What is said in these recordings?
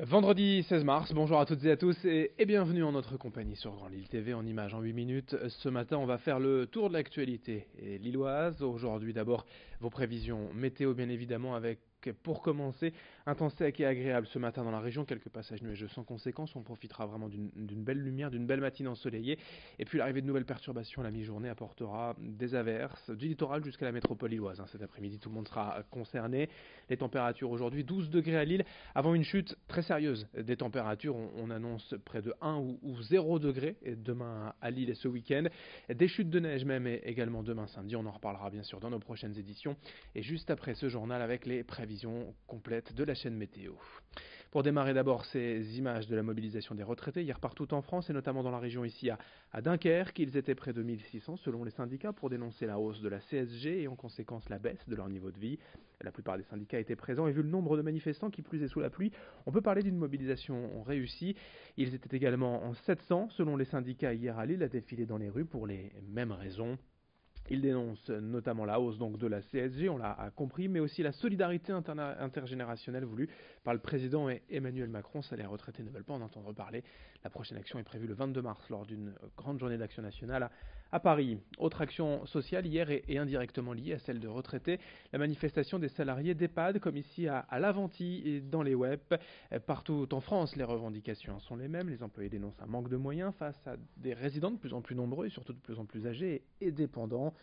Vendredi 16 mars, bonjour à toutes et à tous et bienvenue en notre compagnie sur Grand Lille TV en images en 8 minutes. Ce matin, on va faire le tour de l'actualité lilloise. Aujourd'hui d'abord, vos prévisions météo bien évidemment avec, pour commencer, un temps sec et agréable ce matin dans la région, quelques passages nuageux sans conséquence. On profitera vraiment d'une belle lumière, d'une belle matinée ensoleillée. Et puis l'arrivée de nouvelles perturbations à la mi-journée apportera des averses du littoral jusqu'à la métropole lilloise. Cet après-midi, tout le monde sera concerné. Les températures aujourd'hui, 12 degrés à Lille, avant une chute très sérieuse des températures. On annonce près de 1 ou 0 degrés demain à Lille et ce week-end. Des chutes de neige même également demain samedi. On en reparlera bien sûr dans nos prochaines éditions. Et juste après ce journal avec les prévisions complètes de la chaîne météo. Pour démarrer d'abord ces images de la mobilisation des retraités hier partout en France et notamment dans la région ici à Dunkerque. Ils étaient près de 1600 selon les syndicats pour dénoncer la hausse de la CSG et en conséquence la baisse de leur niveau de vie. La plupart des syndicats étaient présents et vu le nombre de manifestants qui plus est sous la pluie, on peut parler d'une mobilisation réussie. Ils étaient également en 700 selon les syndicats hier à Lille à défiler dans les rues pour les mêmes raisons. Il dénonce notamment la hausse donc de la CSG, on l'a compris, mais aussi la solidarité intergénérationnelle voulue par le président Emmanuel Macron. Ça, les retraités ne veulent pas en entendre parler. La prochaine action est prévue le 22 mars lors d'une grande journée d'action nationale à Paris. Autre action sociale hier et indirectement liée à celle de retraités, la manifestation des salariés d'EHPAD, comme ici à l'Aventie et dans les web. Partout en France, les revendications sont les mêmes. Les employés dénoncent un manque de moyens face à des résidents de plus en plus nombreux et surtout de plus en plus âgés et dépendants.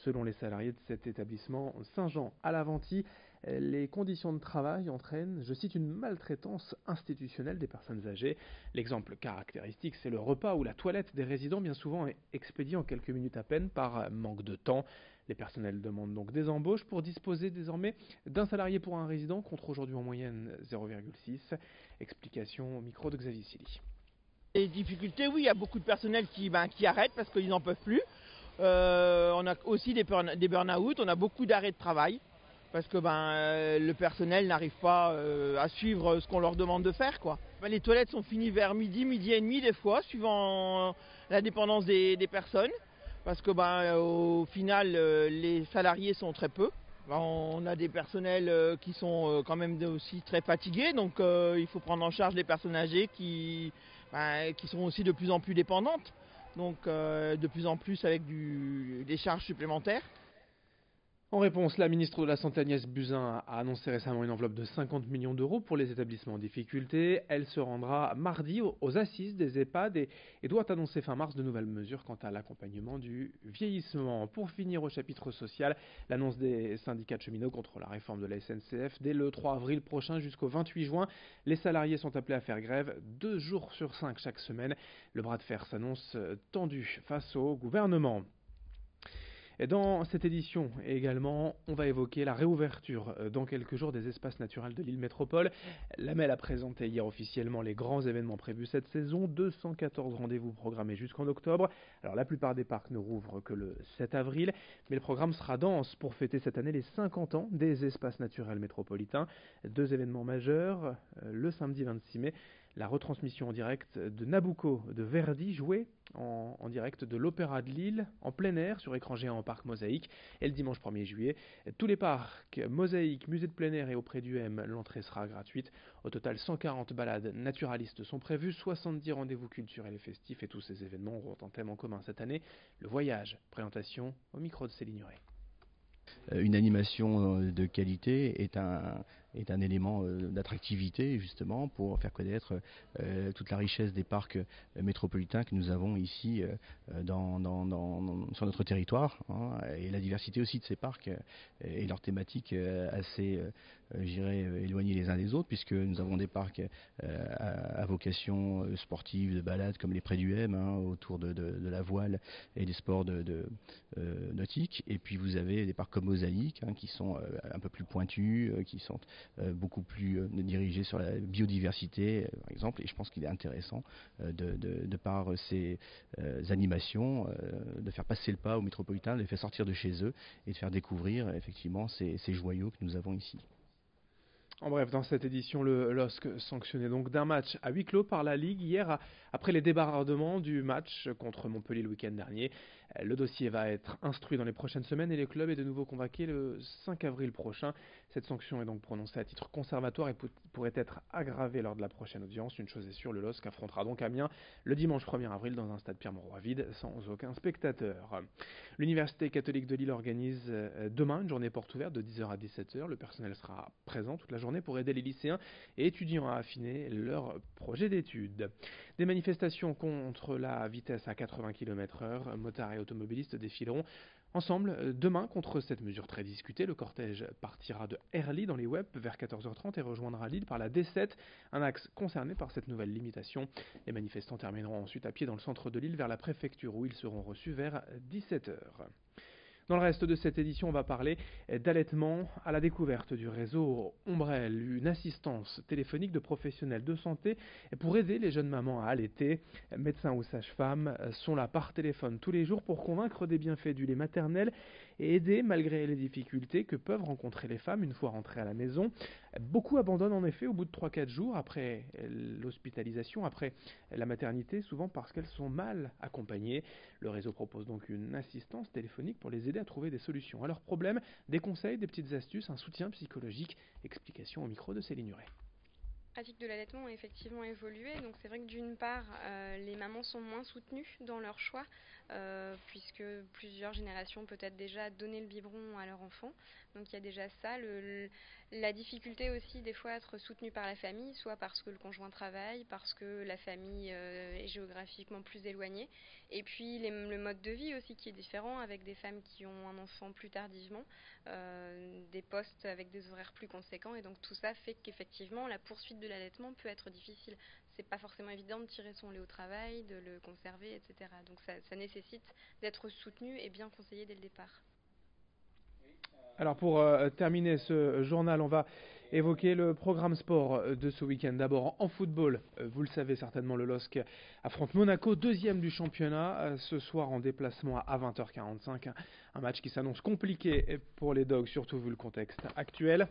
Selon les salariés de cet établissement Saint-Jean à l'Aventie, les conditions de travail entraînent, je cite, une maltraitance institutionnelle des personnes âgées. L'exemple caractéristique, c'est le repas ou la toilette des résidents, bien souvent expédiés en quelques minutes à peine par manque de temps. Les personnels demandent donc des embauches pour disposer désormais d'un salarié pour un résident, contre aujourd'hui en moyenne 0,6. Explication au micro de Xavier Silly. Les difficultés, oui, il y a beaucoup de personnel qui arrêtent parce qu'ils n'en peuvent plus. On a aussi des burn-out, on a beaucoup d'arrêts de travail parce que le personnel n'arrive pas à suivre ce qu'on leur demande de faire, quoi. Les toilettes sont finies vers midi et demi des fois, suivant la dépendance des personnes, parce que au final les salariés sont très peu. On a des personnels qui sont quand même aussi très fatigués, donc il faut prendre en charge les personnes âgées qui sont aussi de plus en plus dépendantes, donc de plus en plus avec des charges supplémentaires. En réponse, la ministre de la Santé Agnès Buzyn a annoncé récemment une enveloppe de 50 millions d'euros pour les établissements en difficulté. Elle se rendra mardi aux assises des EHPAD et doit annoncer fin mars de nouvelles mesures quant à l'accompagnement du vieillissement. Pour finir au chapitre social, l'annonce des syndicats de cheminots contre la réforme de la SNCF. Dès le 3 avril prochain jusqu'au 28 juin, les salariés sont appelés à faire grève 2 jours sur 5 chaque semaine. Le bras de fer s'annonce tendu face au gouvernement. Et dans cette édition également, on va évoquer la réouverture dans quelques jours des espaces naturels de l'île métropole. La MEL a présenté hier officiellement les grands événements prévus cette saison, 214 rendez-vous programmés jusqu'en octobre. Alors la plupart des parcs ne rouvrent que le 7 avril, mais le programme sera dense pour fêter cette année les 50 ans des espaces naturels métropolitains. 2 événements majeurs, le samedi 26 mai, la retransmission en direct de Nabucco de Verdi, jouée en direct de l'Opéra de Lille, en plein air, sur écran géant au parc Mosaïque, et le dimanche 1er juillet. Tous les parcs Mosaïque, musée de plein air et auprès du M, l'entrée sera gratuite. Au total, 140 balades naturalistes sont prévues, 70 rendez-vous culturels et festifs, et tous ces événements auront un thème en commun cette année, le voyage. Présentation au micro de Céline Nuret. Une animation de qualité est un élément d'attractivité justement pour faire connaître toute la richesse des parcs métropolitains que nous avons ici sur notre territoire, et la diversité aussi de ces parcs et leurs thématiques assez éloignées les uns des autres, puisque nous avons des parcs à vocation sportive, de balade, comme les Prés du M, autour de la voile et des sports nautiques, et puis vous avez des parcs comme Mosaïque, qui sont un peu plus pointus, qui sont beaucoup plus dirigés sur la biodiversité, par exemple, et je pense qu'il est intéressant de par ces animations de faire passer le pas aux métropolitains, de les faire sortir de chez eux et de faire découvrir effectivement ces joyaux que nous avons ici. En bref, dans cette édition, le LOSC sanctionné donc d'un match à huis clos par la Ligue hier après les débordements du match contre Montpellier le week-end dernier. Le dossier va être instruit dans les prochaines semaines et le club est de nouveau convoqué le 5 avril prochain. Cette sanction est donc prononcée à titre conservatoire et pourrait être aggravée lors de la prochaine audience. Une chose est sûre, le LOSC affrontera donc Amiens le dimanche 1er avril dans un stade Pierre-Mauroy vide sans aucun spectateur. L'Université catholique de Lille organise demain une journée porte ouverte de 10h à 17h. Le personnel sera présent toute la journée pour aider les lycéens et étudiants à affiner leur projet d'études. Des manifestations contre la vitesse à 80 km/h, motards et automobilistes défileront ensemble demain contre cette mesure très discutée. Le cortège partira de Herly dans les Wep vers 14h30 et rejoindra Lille par la D7, un axe concerné par cette nouvelle limitation. Les manifestants termineront ensuite à pied dans le centre de Lille vers la préfecture où ils seront reçus vers 17h. Dans le reste de cette édition, on va parler d'allaitement à la découverte du réseau Ombrelle, une assistance téléphonique de professionnels de santé pour aider les jeunes mamans à allaiter. Médecins ou sages-femmes sont là par téléphone tous les jours pour convaincre des bienfaits du lait maternel et aider malgré les difficultés que peuvent rencontrer les femmes une fois rentrées à la maison. Beaucoup abandonnent en effet au bout de 3-4 jours après l'hospitalisation, après la maternité, souvent parce qu'elles sont mal accompagnées. Le réseau propose donc une assistance téléphonique pour les aider à trouver des solutions à leurs problèmes, des conseils, des petites astuces, un soutien psychologique. Explication au micro de Céline Huret. La pratique de l'allaitement a effectivement évolué, donc c'est vrai que d'une part, les mamans sont moins soutenues dans leur choix, puisque plusieurs générations peut-être déjà donné le biberon à leur enfant, donc il y a déjà ça, la difficulté aussi des fois à être soutenue par la famille, soit parce que le conjoint travaille, parce que la famille est géographiquement plus éloignée, et puis le mode de vie aussi qui est différent, avec des femmes qui ont un enfant plus tardivement, des postes avec des horaires plus conséquents, et donc tout ça fait qu'effectivement la poursuite de l'allaitement peut être difficile. C'est pas forcément évident de tirer son lait au travail, de le conserver, etc. Donc ça nécessite d'être soutenu et bien conseillé dès le départ. Alors pour terminer ce journal, on va évoquer le programme sport de ce week-end. D'abord en football, vous le savez certainement, le LOSC affronte Monaco, deuxième du championnat, ce soir en déplacement à 20h45. Un match qui s'annonce compliqué pour les Dogs, surtout vu le contexte actuel.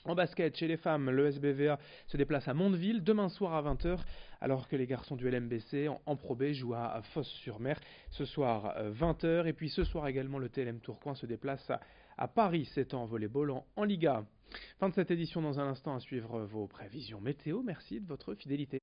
En basket, chez les femmes, le SBVA se déplace à Mondeville demain soir à 20h, alors que les garçons du LMBC en Pro B jouent à Fos-sur-Mer ce soir 20h. Et puis ce soir également, le TLM Tourcoing se déplace à Paris, c'est en volleyball en Liga. Fin de cette édition, dans un instant à suivre vos prévisions météo. Merci de votre fidélité.